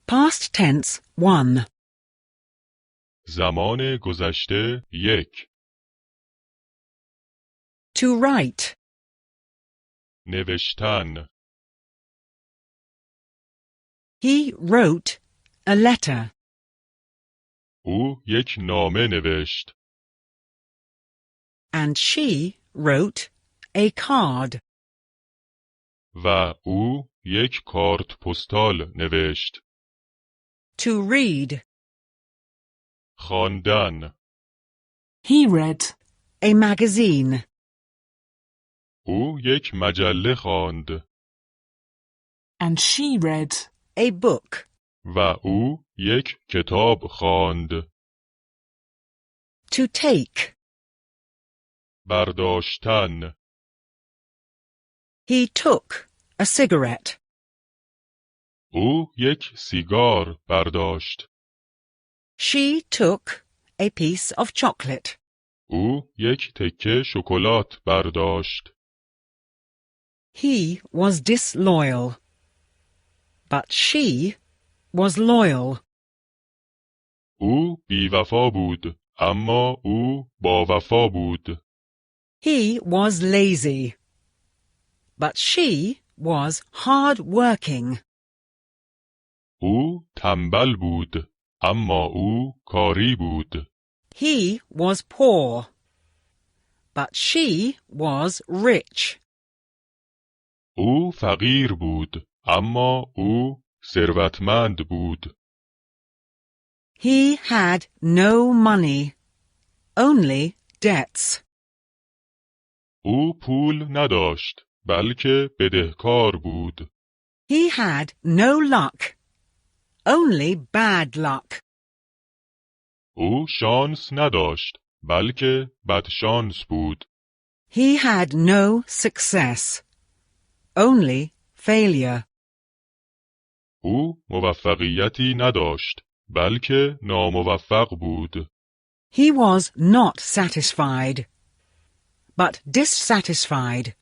Past tense 1. زمان گذشته 1. To write. نوشتن. He wrote a letter. او یک نامه نوشت. And she wrote a card. و او یک کارت پستال نوشت. To read. خواندن. He read a magazine. او یک مجله خواند. And she read a book. و او یک کتاب خواند. To take. برداشتن. He took a cigarette. او یک سیگار برداشت. She took a piece of chocolate. او یک تکه شکلات برداشت. He was disloyal. But she was loyal. او بی‌وفا بود، اما او باوفا بود. He was lazy. But she was hard-working. او تنبل بود، اما او کاری بود. He was poor. But she was rich. او فقیر بود، اما او ثروتمند بود. He had no money, only debts. او پول نداشت، بلکه بدهکار بود. He had no luck, only bad luck. او شانس نداشت، بلکه بدشانس بود. He had no success, only failure. او موفقیتی نداشت، بلکه ناموفق بود. He was not satisfied, but dissatisfied.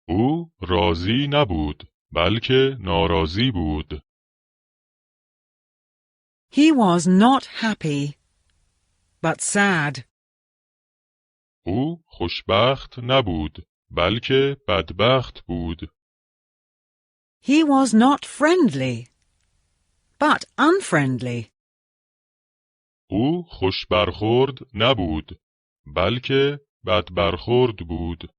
او راضی نبود، بلکه ناراضی بود. He was not happy, but sad. او خوشبخت نبود، بلکه بدبخت بود. He was not friendly, but unfriendly. او خوش برخورد نبود، بلکه بد برخورد بود.